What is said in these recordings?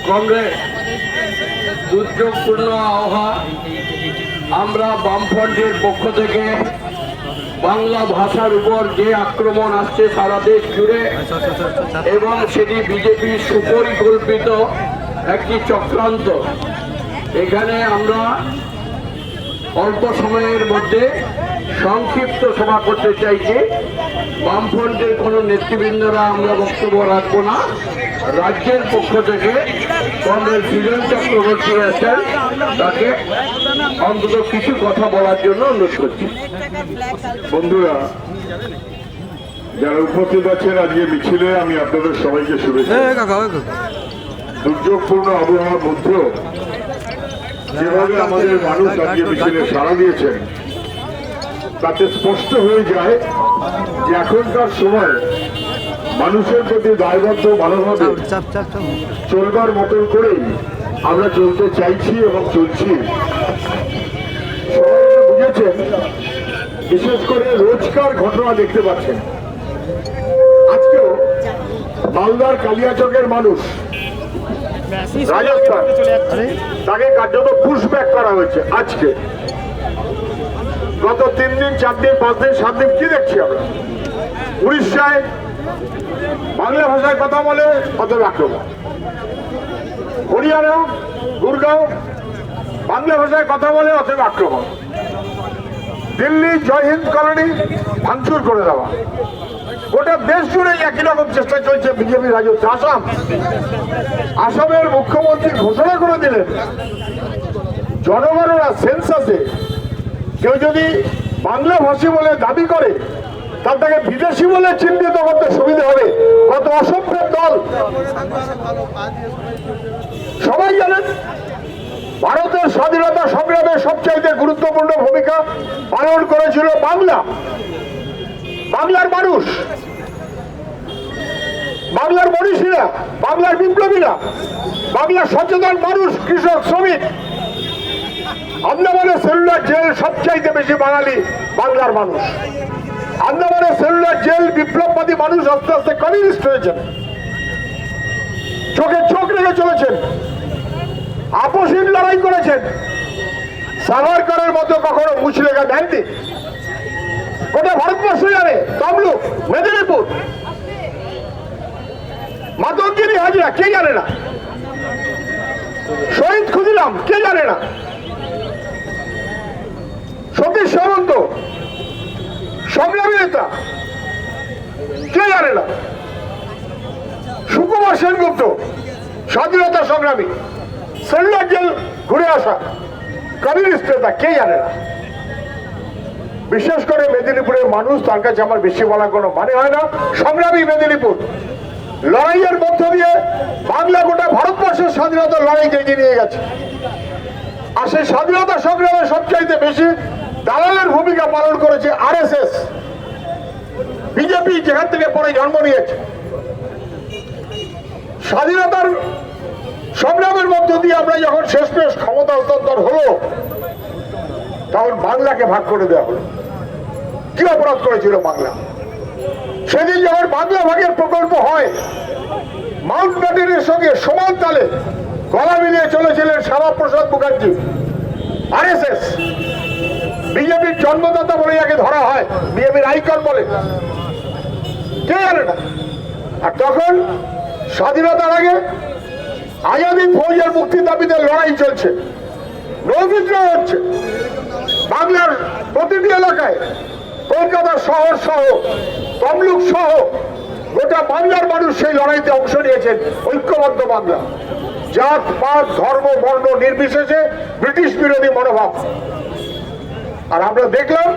কংগ্রেস দুর্যোগপূর্ণ আবহাওয়া আমরা বামফ্রন্টের পক্ষ থেকে বাংলা ভাষার উপর যে আক্রমণ আসছে সারা দেশ জুড়ে এবং সেটি বিজেপির সুপরিকল্পিত একটি চক্রান্ত। এখানে আমরা অল্প সময়ের মধ্যে সংক্ষিপ্ত সভা করতে চাইছি। বামফ্রন্টের কোনো নেতৃবৃন্দরা আমরা বক্তব্য রাখবো না। রাজ্যের পক্ষ থেকে কংগ্রেস সুজন চক্রবর্তী আছেন, তাকে অন্তত কিছু কথা বলার জন্য অনুরোধ করছি। বন্ধুরা যারা উপস্থিত আছেন আজকে মিছিলে, আমি আপনাদের সবাইকে শুভেচ্ছা। দুর্যোগপূর্ণ আবহাওয়ার মধ্যেও যেভাবে আমাদের মানুষ আজকে মিছিলে সাড়া দিয়েছেন তাতে স্পষ্ট হয়ে যায় যে এখনকার সময় মানুষের প্রতি দায়বদ্ধ ভালোভাবে চলবার মতন করেই আমরা চলতে চাইছি এবং চলছি। সবাই বুঝেছেন, বিশেষ করে রোজকার ঘটনা দেখতে পাচ্ছেন। আজকেও মালদার কালিয়াচকের মানুষ রাজস্থান, তাকে কার্যত পুশব্যাক করা হয়েছে। আজকে গত 3 দিন 4 দিন 5 দিন 7 দিন কি দেখছি আমরা? উড়িষ্যায় বাংলা ভাষায় কথা বলে অতএব আক্রমণ। হরিয়ানা গুরগাঁও বাংলা ভাষায় কথা বলে অতএব আক্রমণ। দিল্লি জয় হিন্দ কলোনি ভাঙচুর করে দেওয়া। গোটা দেশ জুড়ে একই রকম চেষ্টা চলছে বিজেপি রাজত্ব। আসামের মুখ্যমন্ত্রী ঘোষণা করে দিলেন, জনগণরা সেন্সাসে কেউ যদি বাংলা ভাষী বলে দাবি করে তার তাকে বিদেশি বলে চিহ্নিত করতে সুবিধা হবে। কত অসভ্যের দল! সবাই জানেন ভারতের স্বাধীনতা সংগ্রামে সবচাইতে গুরুত্বপূর্ণ ভূমিকা পালন করেছিল বাংলার মানুষ, বাংলার মনীষীরা, বাংলার বিপ্লবীরা, বাংলার সচেতন মানুষ, কৃষক, শ্রমিক। আন্দামানের সেলুলার জেল সবচাইতে বেশি বাঙালি বাংলার মানুষ। আন্দামানের সেলুলার জেল বিপ্লববাদী মানুষ আস্তে আস্তে কমিউনিস্ট হয়েছেন, চোখে চোখ রেখে চলেছেন, আপসহীন লড়াই করেছেন। সাভারকরের মতো কখনো মুচলেখা দেননি। গোটা ভারতবর্ষ জানে তমলুক, মেদিনীপুর, মাতঙ্গিনী হাজরা কে জানে না? শহীদ ক্ষুদিরাম কে জানে না? সতীশ সামন্ত সংগ্রামী নেতা কে জানে না? সুকুমার সেনগুপ্ত স্বাধীনতা সংগ্রামী, সেলুলার জেল ঘুরে আসা কমিউনিস্ট নেতা কে জানে না? বিশেষ করে মেদিনীপুরের মানুষ, তার কাছে আমার বেশি বলা কোনো মানে হয় না। সংগ্রামী মেদিনীপুর লড়াইয়ের মধ্য দিয়ে বাংলা গোটা ভারতবর্ষের স্বাধীনতার লড়াইকে এগিয়ে নিয়ে গেছে। আর সেই স্বাধীনতা সংগ্রামে সবচাইতে বেশি দালালের ভূমিকা পালন করেছে আরএসএস, বিজেপি, যেখান থেকে পরে জন্ম নিয়েছে। স্বাধীনতার সংগ্রামের মধ্য দিয়ে আমরা যখন শেষমেশ ক্ষমতা হস্তান্তর হলো, তখন বাংলাকে ভাগ করে দেওয়া হলো। কি অপরাধ করেছিল বাংলা? সেদিন যখন বাংলা ভাগের প্রকল্প হয়, মাউন্ট ব্যাটেনের সঙ্গে সমান তালে গলা মিলিয়ে চলেছিলেন শ্যামাপ্রসাদ মুখার্জি, আরএসএস। বিজেপির জন্মদাতা বলে যাকে ধরা হয়, বিজেপির আইকন বলে, কে জানে না? আর তখন স্বাধীনতার আগে আজাদি ফৌজের মুক্তির দাবিতে লড়াই চলছে, নৌবিদ্রোহ হচ্ছে বাংলার প্রতিটি এলাকায়। কলকাতা শহর সহ, তমলুক সহ গোটা বাংলার মানুষ সেই লড়াইতে অংশ নিয়েছেন। ঐক্যবদ্ধ বাংলা, জাত পাত ধর্ম বর্ণ নির্বিশেষে ব্রিটিশ বিরোধী মনোভাব। আর আমরা দেখলাম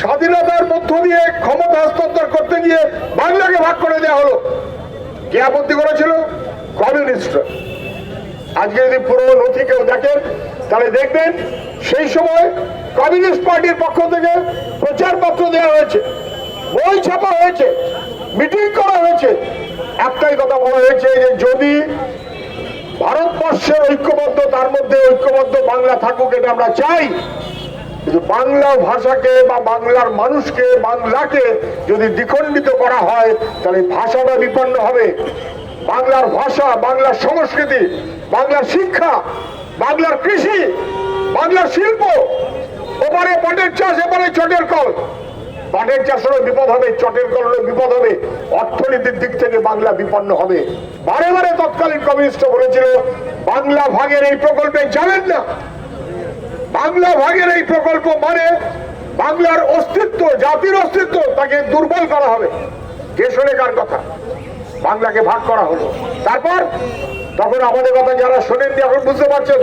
স্বাধীনতার মধ্য দিয়ে ক্ষমতা হস্তান্তর করতে গিয়ে বাংলাকে ভাগ করে দেওয়া হলো। কে আপত্তি করেছিল? কমিউনিস্টরা। আজকে যদি পুরো নথি কেউ দেখেন তাহলে দেখবেন সেই সময় কমিউনিস্ট পার্টির পক্ষ থেকে প্রচারপত্র দেওয়া হয়েছে, বই ছাপা হয়েছে, মিটিং করা হয়েছে। একটাই কথা বলা হয়েছে যে যদি ভারতবর্ষের ঐক্যবদ্ধ, তার মধ্যে ঐক্যবদ্ধ বাংলা থাকুক, এটা আমরা চাই। কিন্তু বাংলা ভাষাকে বা বাংলার মানুষকে, বাংলাকে যদি দ্বিখণ্ডিত করা হয় তাহলে ভাষাটা বিপন্ন হবে, বাংলার ভাষা, বাংলার সংস্কৃতি, বাংলার শিক্ষা, বাংলার কৃষি, বাংলার শিল্প। ওপারে পাটের চাষ, এপারে চটের কল। পাটের চাষেরও বিপদ হবে, চটের কলেরও বিপদ হবে, অর্থনীতির দিক থেকে বাংলা বিপন্ন হবে। বারে বারে তৎকালীন কমিউনিস্ট বলেছিল বাংলা ভাগের এই প্রকল্পে যাবেন না। বাংলা ভাগের এই প্রকল্প মানে বাংলার অস্তিত্ব, জাতির অস্তিত্ব তাকে দুর্বল করা হবে। কে শোনে কার কথা? বাংলাকে ভাগ করা হলো। তারপর তখন আমাদের কথা যারা শোনেন এখন বুঝতে পারছেন,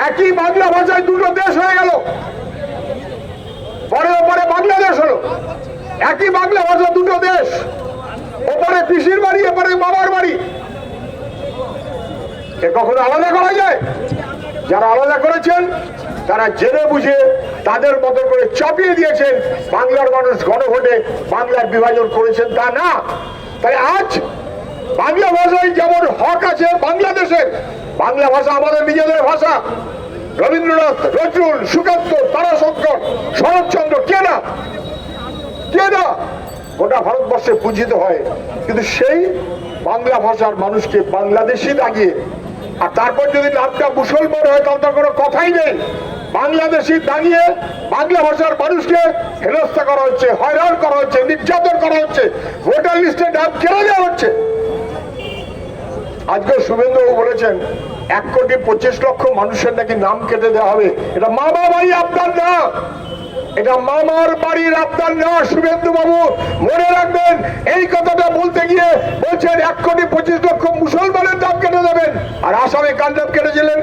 একই বাংলা ভাষায় দুটো দেশ হয়ে গেল। পরে ওপরে বাংলাদেশ হলো। একই বাংলা ভাষা দুটো দেশ, ওপরে পিসির বাড়ি, এপারে বাবার বাড়ি। এ কখনো আলাদা করা যায়? যারা আলাদা করেছেন তারা জেনে বুঝে তাদের মতো করে চাপিয়ে দিয়েছেন। বাংলার মানুষ গণভোটে বাংলার বিভাজন করেছেন তা না। তাই আজ বাংলা ভাষায় যেমন হক আছে বাংলাদেশের, বাংলা ভাষা আমাদের নিজেদের ভাষা। রবীন্দ্রনাথ, নজরুল, সুকান্ত, তারাশঙ্কর, শরৎচন্দ্র কে না, কে না গোটা ভারতবর্ষে পূজিত হয়। কিন্তু সেই বাংলা ভাষার মানুষকে বাংলাদেশি দাগিয়ে, আর তারপর যদি নামটা মুসলমান হয় তাহলে তার কোনো কথাই নেই। বাংলাদেশি দাঁড়িয়ে বাংলা ভাষার মানুষকে হেনস্থা করা হচ্ছে, হয়রান করা হচ্ছে, নির্যাতন করা হচ্ছে, ভোটার লিস্টে নাম কেড়ে দেওয়া হচ্ছে। আজকে শুভেন্দুবাবু বলেছেন 1,25,00,000 মানুষের নাকি নাম কেটে দেওয়া হবে। এটা মামা বাড়ি আবদার না, এটা মামার বাড়ির আবদার না। শুভেন্দুবাবু মনে রাখবেন, এই কথাটা বলতে গিয়ে বলছেন 1,25,00,000 মুসলমানের নাম কেটে দেবেন। আর আসামে কার নাম কেটেছিলেন?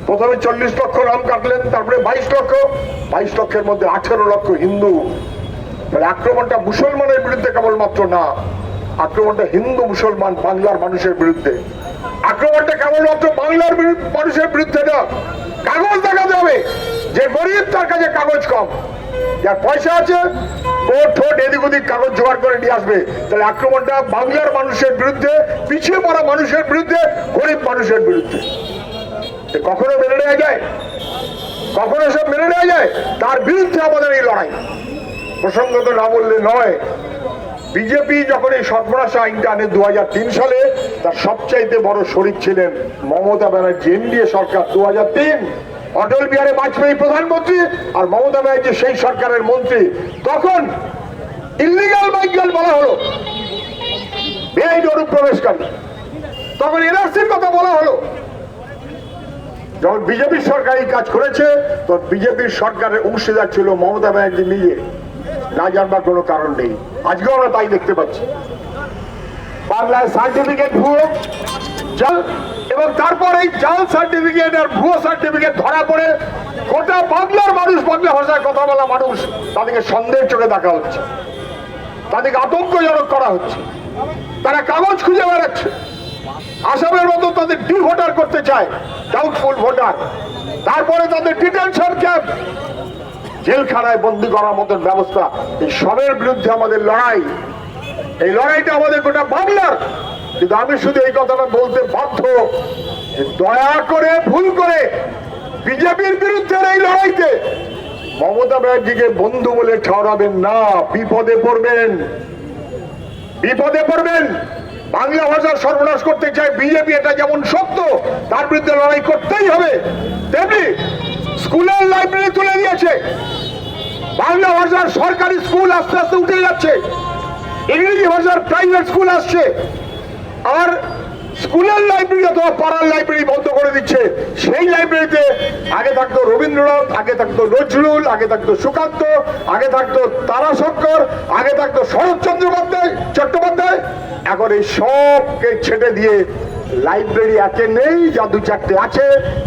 প্রথমে 40 লক্ষ নাম কাটলেন, তারপরে 22 লক্ষ। 22 লক্ষের মধ্যে 18 লক্ষ হিন্দু। তাহলে আক্রমণটা মুসলমানের বিরুদ্ধে কেবলমাত্র না, আক্রমণটা হিন্দু মুসলমান বাংলার মানুষের বিরুদ্ধে। আক্রমণটা কেবলমাত্র বাংলার মানুষের বিরুদ্ধে না। কাগজ দেখাতে হবে যে গরিব, তার কাছে কাগজ কম, যার পয়সা আছে কোর্ট ঠোঁট এদিক ওদিক কাগজ জোগাড় করে নিয়ে আসবে। তাহলে আক্রমণটা বাংলার মানুষের বিরুদ্ধে, পিছিয়ে পড়া মানুষের বিরুদ্ধে, গরিব মানুষের বিরুদ্ধে। কখনো মেনে নেওয়া যায়? কখনো সব মেনে নেওয়া যায়? তার বিরুদ্ধে আমাদের এই লড়াই। প্রসঙ্গত না বললে নয়, বিজেপি যখন এই সর্বনাশ আইনটা আনে 2003 সালে, তার সবচাইতে বড় শরিক ছিলেন মমতা ব্যানার্জি। এনডিএ সরকার 2003, অটল বিহারী বাজপেয়ী প্রধানমন্ত্রী আর মমতা ব্যানার্জি সেই সরকারের মন্ত্রী। তখন ইলিগাল মাইগ্রেন্ট বলা হলো, বেআইনি অনুপ্রবেশকারী। তখন এনআরসির কথা বলা হলো। যখন বিজেপির সরকার এই কাজ করেছে, তখন বিজেপির সরকারের অংশীদার ছিল মমতা ব্যানার্জি নিজে। না জানবার কোনো কারণ নেই। আজকে আমরা তাই দেখতে পাচ্ছি। বাংলায় সার্টিফিকেট ভুয়ো, জাল, এবং তারপর এই জাল সার্টিফিকেট আর ভুয়ো সার্টিফিকেট ধরা পড়ে গোটা বাংলার মানুষ, বাংলা ভাষায় কথা বলা মানুষ, তাদেরকে সন্দেহের চোখে দেখা হচ্ছে, তাদেরকে আতঙ্কজনক করা হচ্ছে। তারা কাগজ খুঁজে বেড়াচ্ছে। আসামের মতো তাদের ডি ভোটার করতে চায়, ডাউটফুল ভোটার। তারপরে তাদের ডিটেনশন ক্যাম্প, জেলখানায় বন্দী করার মতন ব্যবস্থা। এই সবের বিরুদ্ধে আমাদের লড়াই। এই লড়াইটা আমাদের গোটা বাংলার। কিন্তু আমি শুধু এই কথাটা বলতে বাধ্য, দয়া করে ভুল করে বিজেপির বিরুদ্ধে এই লড়াইতে মমতা ব্যানার্জিকে বন্ধু বলে ঠহরাবেন না। বিপদে পড়বেন, বিপদে পড়বেন। বাংলা ভাষার সর্বনাশ করতে চায় বিজেপি, এটা যেমন সত্য, তার বিরুদ্ধে লড়াই করতেই হবে। তেমনি স্কুলের লাইব্রেরি তুলে দিয়েছে, বাংলা ভাষার সরকারি স্কুল আস্তে আস্তে উঠে যাচ্ছে, ইংরেজি ভাষার প্রাইভেট স্কুল আসছে। আর স্কুলের লাইব্রেরি অথবা পাড়ার লাইব্রেরি বন্ধ করে দিচ্ছে। সেই লাইব্রেরিতে আগে থাকতো রবীন্দ্রনাথ, আগে থাকতো নজরুল, আগে থাকতো সুকান্ত, আগে থাকতো তারাশঙ্কর, আগে থাকতো শরৎচন্দ্র চট্টোপাধ্যায়। এখন এই সবকে ছেড়ে দিয়ে লাইব্রেরি একে নেই, যা 2-4টে আছে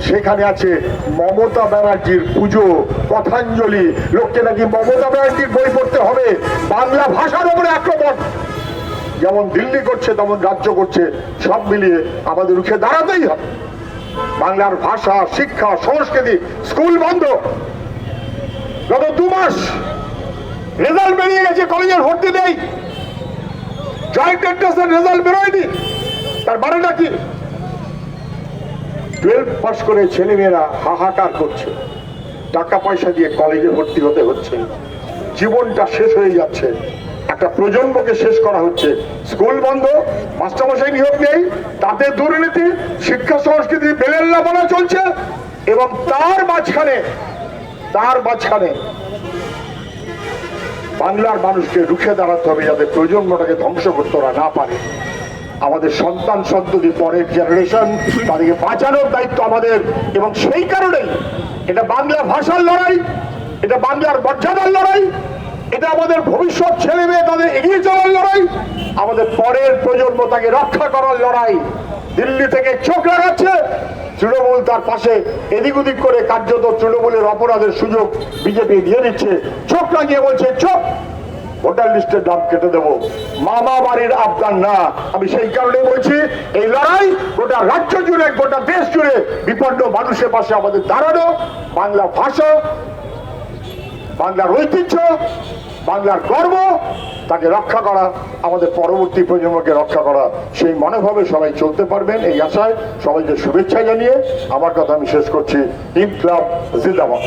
সেখানে আছে মমতা ব্যানার্জির পুজো, কথাঞ্জলি। লোককে নাকি মমতা ব্যানার্জির বই পড়তে হবে। বাংলা ভাষার উপরে আক্রমণ যেমন দিল্লি করছে তেমন রাজ্য করছে। সব মিলিয়ে আমাদের রুখে দাঁড়াতেই হবে। বাংলার ভাষা, শিক্ষা, সংস্কৃতি, স্কুল বন্ধ। গত 2 মাস রেজাল্ট বেরিয়ে গেছে, কলেজের ভর্তি নেই, জয়েন্ট এন্ট্রান্সের রেজাল্ট বেরোয়নি। তার বারেটা কি? 12 পাস করে ছেলেমেয়েরা হাহাকার করছে, টাকা পয়সা দিয়ে কলেজে ভর্তি হতে হচ্ছে, জীবনটা শেষ হয়ে যাচ্ছে। একটা প্রজন্মকে শেষ করা হচ্ছে। স্কুল বন্ধ, মাস্টারমশাই নিয়োগ নেই, তাতে দুর্নীতি, শিক্ষা সংস্কৃতি বেলেল্লা বলা চলছে, এবং তার মাঝখানে বাংলার মানুষকে রুখে দাঁড়াতে হবে যাতে প্রজন্মটাকে ধ্বংস করতে ওরা না পারে। আমাদের সন্তান সন্ততি, পরের জেনারেশন, তাদেরকে বাঁচানোর দায়িত্ব আমাদের। এবং সেই কারণেই এটা বাংলা ভাষার লড়াই, এটা বাংলার মর্যাদার লড়াই, এটা আমাদের ভবিষ্যৎ ছেলে মেয়ে তাদের এগিয়ে চলার লড়াই, আমাদের পরের প্রজন্ম তাকে রক্ষা করার লড়াই। দিল্লি থেকে চোখ লাগাচ্ছে তৃণমূল, তার পাশে এদিক ওদিক করে কার্যত তৃণমূলের অপরাধের সুযোগ বিজেপি দিয়ে দিচ্ছে। চোখ লাগিয়ে বলছে চোখ, ভোটার লিস্টের নাম কেটে দেবো, মামা বাড়ির আবদার না। আমি সেই কারণে বলছি এই লড়াই গোটা রাজ্য জুড়ে, গোটা দেশ জুড়ে বিপন্ন মানুষের পাশে আমাদের দাঁড়ানো। বাংলা ভাষা, বাংলার ঐতিহ্য, বাংলার গর্ব, তাকে রক্ষা করা, আমাদের পরবর্তী প্রজন্মকে রক্ষা করা, সেই মনোভাবে সবাই চলতে পারবেন এই আশায় সবাইকে শুভেচ্ছা জানিয়ে আমার কথা আমি শেষ করছি। ইনকলাব জিন্দাবাদ।